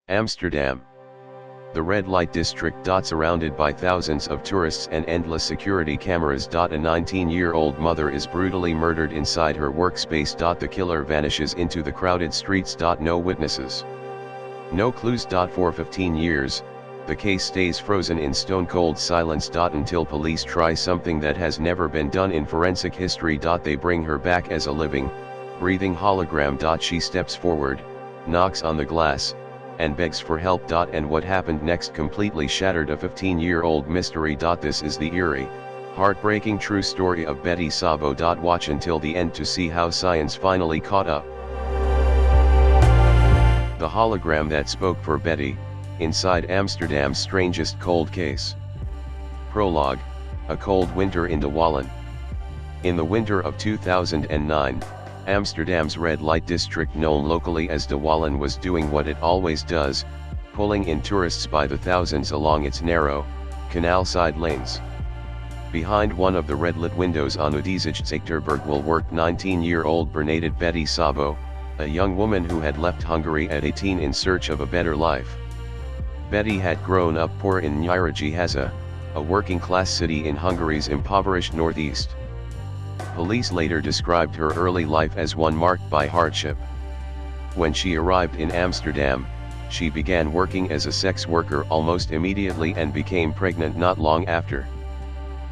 Amsterdam. The red light district. Surrounded by thousands of tourists and endless security cameras. A 19-year-old mother is brutally murdered inside her workspace. The killer vanishes into the crowded streets. No witnesses. No clues. For 15 years, the case stays frozen in stone-cold silence. Until police try something that has never been done in forensic history. They bring her back as a living, breathing hologram. She steps forward, knocks on the glass, and begs for help. And what happened next completely shattered a 15-year-old mystery. This is the eerie, heartbreaking true story of Betty Szabó. Watch until the end to see how science finally caught up. The hologram that spoke for Betty, inside Amsterdam's strangest cold case. Prologue: a cold winter in the Wallen. In the winter of 2009, Amsterdam's red light district, known locally as de Wallen, was doing what it always does, pulling in tourists by the thousands along its narrow, canal-side lanes. Behind one of the red-lit windows on Udizigzachterberg will work 19-year-old Bernadett Betty Szabó, a young woman who had left Hungary at 18 in search of a better life. Betty had grown up poor in Nyíregyháza, a working-class city in Hungary's impoverished northeast. Police later described her early life as one marked by hardship. When she arrived in Amsterdam, she began working as a sex worker almost immediately and became pregnant not long after.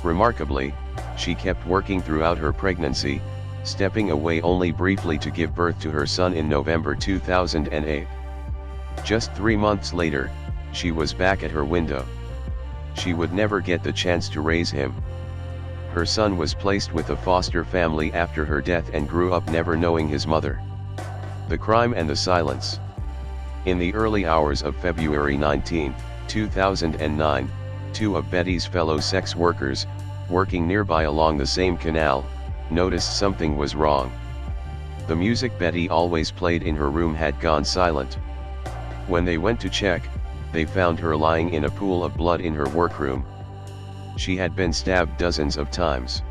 Remarkably, she kept working throughout her pregnancy, stepping away only briefly to give birth to her son in November 2008. Just 3 months later, she was back at her window. She would never get the chance to raise him. Her son was placed with a foster family after her death and grew up never knowing his mother. The crime and the silence. In the early hours of February 19, 2009, 2 of Betty's fellow sex workers, working nearby along the same canal, noticed something was wrong. The music Betty always played in her room had gone silent. When they went to check, they found her lying in a pool of blood in her workroom. She had been stabbed dozens of times.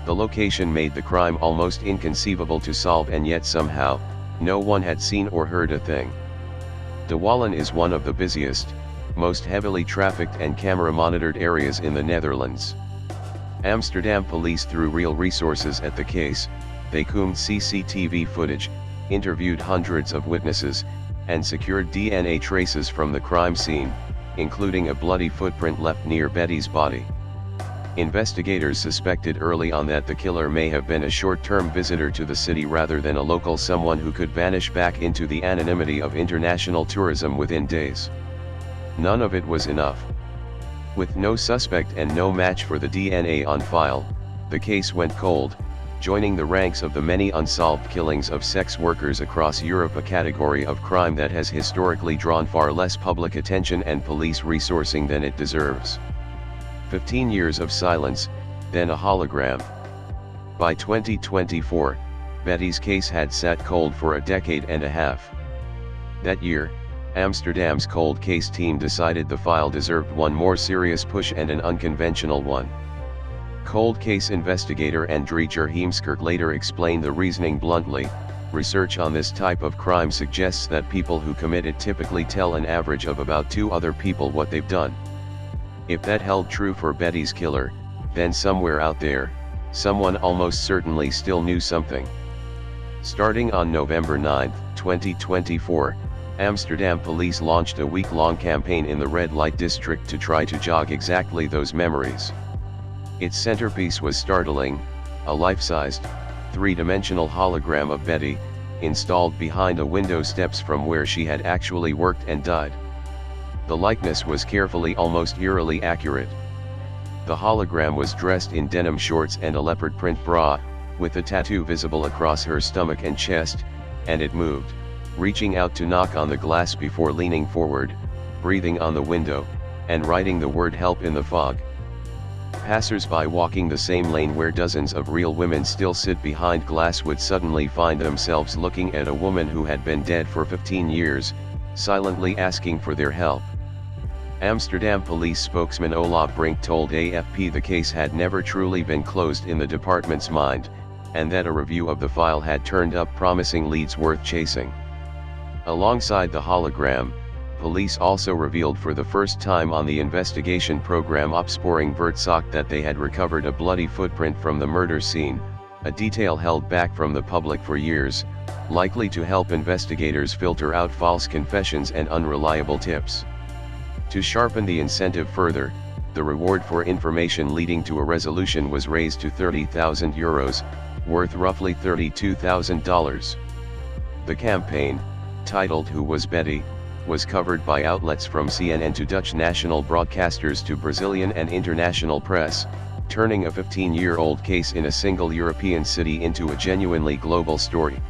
The location made the crime almost inconceivable to solve, and yet somehow, no one had seen or heard a thing. De Wallen is one of the busiest, most heavily trafficked and camera-monitored areas in the Netherlands. Amsterdam police threw real resources at the case. They combed CCTV footage, interviewed hundreds of witnesses, and secured DNA traces from the crime scene, including a bloody footprint left near Betty's body. Investigators suspected early on that the killer may have been a short-term visitor to the city rather than a local, someone who could vanish back into the anonymity of international tourism within days. None of it was enough. With no suspect and no match for the DNA on file, the case went cold, joining the ranks of the many unsolved killings of sex workers across Europe, a category of crime that has historically drawn far less public attention and police resourcing than it deserves. 15 years of silence, then a hologram. By 2024, Betty's case had sat cold for a decade and a half. That year, Amsterdam's cold case team decided the file deserved one more serious push, and an unconventional one. Cold case investigator Andrija Heemskerk later explained the reasoning bluntly: research on this type of crime suggests that people who commit it typically tell an average of about 2 other people what they've done. If that held true for Betty's killer, then somewhere out there, someone almost certainly still knew something. Starting on November 9, 2024, Amsterdam police launched a week-long campaign in the red light district to try to jog exactly those memories. Its centerpiece was startling: a life-sized, 3-dimensional hologram of Betty, installed behind a window steps from where she had actually worked and died. The likeness was carefully, almost eerily accurate. The hologram was dressed in denim shorts and a leopard print bra, with a tattoo visible across her stomach and chest, and it moved, reaching out to knock on the glass before leaning forward, breathing on the window, and writing the word help in the fog. Passers-by walking the same lane where dozens of real women still sit behind glass would suddenly find themselves looking at a woman who had been dead for 15 years, silently asking for their help. Amsterdam police spokesman Olaf Brink told AFP the case had never truly been closed in the department's mind, and that a review of the file had turned up promising leads worth chasing. Alongside the hologram, Police also revealed for the first time on the investigation program Opsporing Verzoek that they had recovered a bloody footprint from the murder scene, a detail held back from the public for years, likely to help investigators filter out false confessions and unreliable tips. To sharpen the incentive further, the reward for information leading to a resolution was raised to €30,000, worth roughly $32,000. The campaign, titled Who Was Betty?, was covered by outlets from CNN to Dutch national broadcasters to Brazilian and international press, turning a 15-year-old case in a single European city into a genuinely global story.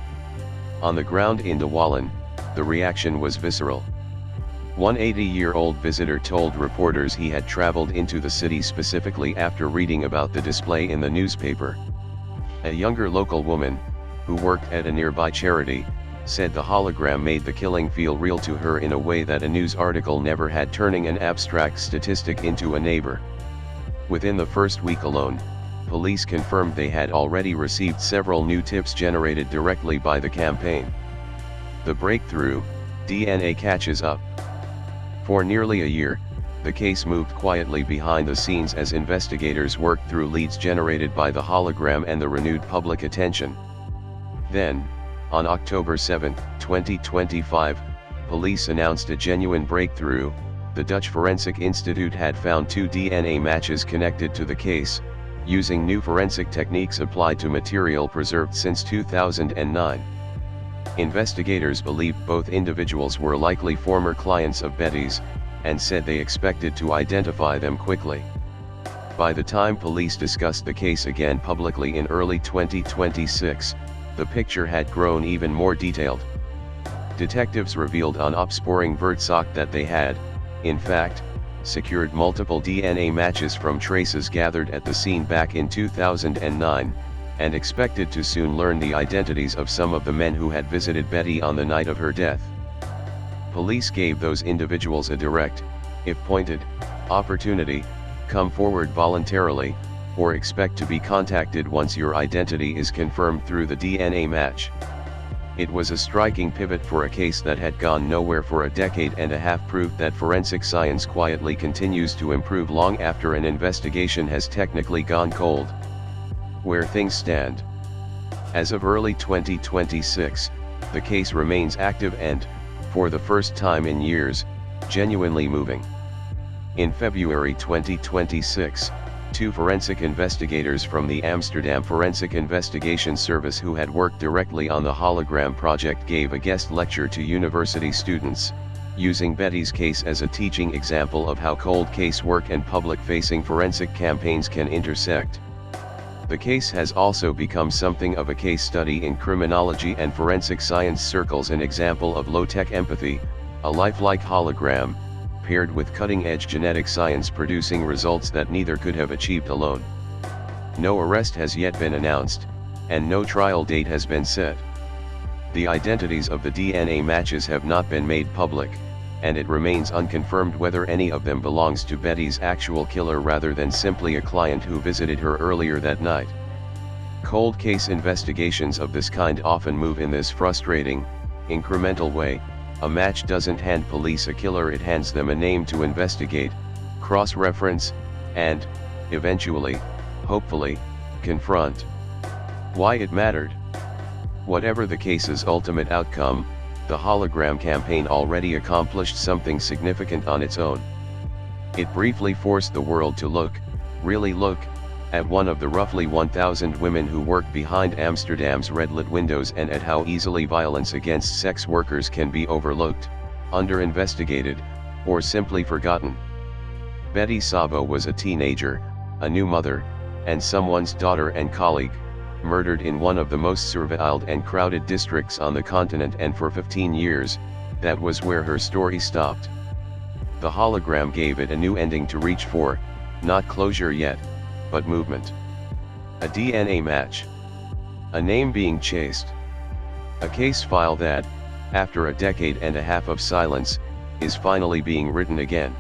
On the ground in the Wallen, the reaction was visceral. One 80-year-old visitor told reporters he had traveled into the city specifically after reading about the display in the newspaper. A younger local woman, who worked at a nearby charity, said the hologram made the killing feel real to her in a way that a news article never had, turning an abstract statistic into a neighbor. Within the first week alone, police confirmed they had already received several new tips generated directly by the campaign. The breakthrough, DNA catches up. For nearly a year, the case moved quietly behind the scenes as investigators worked through leads generated by the hologram and the renewed public attention. Then, on October 7, 2025, police announced a genuine breakthrough. The Dutch Forensic Institute had found 2 DNA matches connected to the case, using new forensic techniques applied to material preserved since 2009. Investigators believed both individuals were likely former clients of Betty's, and said they expected to identify them quickly. By the time police discussed the case again publicly in early 2026, the picture had grown even more detailed. Detectives revealed on Opsporing Verzoek that they had, in fact, secured multiple DNA matches from traces gathered at the scene back in 2009, and expected to soon learn the identities of some of the men who had visited Betty on the night of her death. Police gave those individuals a direct, if pointed, opportunity: come forward voluntarily, or expect to be contacted once your identity is confirmed through the DNA match. It was a striking pivot for a case that had gone nowhere for a decade and a half, proof that forensic science quietly continues to improve long after an investigation has technically gone cold. Where things stand. As of early 2026, the case remains active and, for the first time in years, genuinely moving. In February 2026, 2 forensic investigators from the Amsterdam Forensic Investigation Service who had worked directly on the hologram project gave a guest lecture to university students, using Betty's case as a teaching example of how cold case work and public-facing forensic campaigns can intersect. The case has also become something of a case study in criminology and forensic science circles, an example of low-tech empathy, a lifelike hologram, paired with cutting-edge genetic science producing results that neither could have achieved alone. No arrest has yet been announced, and no trial date has been set. The identities of the DNA matches have not been made public, and it remains unconfirmed whether any of them belongs to Betty's actual killer rather than simply a client who visited her earlier that night. Cold case investigations of this kind often move in this frustrating, incremental way. A match doesn't hand police a killer, it hands them a name to investigate, cross-reference, and, eventually, hopefully, confront. Why it mattered? Whatever the case's ultimate outcome, the hologram campaign already accomplished something significant on its own. It briefly forced the world to look, really look, at one of the roughly 1,000 women who work behind Amsterdam's red-lit windows, and at how easily violence against sex workers can be overlooked, under-investigated, or simply forgotten. Betty Szabó was a teenager, a new mother, and someone's daughter and colleague, murdered in one of the most surveilled and crowded districts on the continent, and for 15 years, that was where her story stopped. The hologram gave it a new ending to reach for, not closure yet, but movement. A DNA match. A name being chased. A case file that, after a decade and a half of silence, is finally being written again.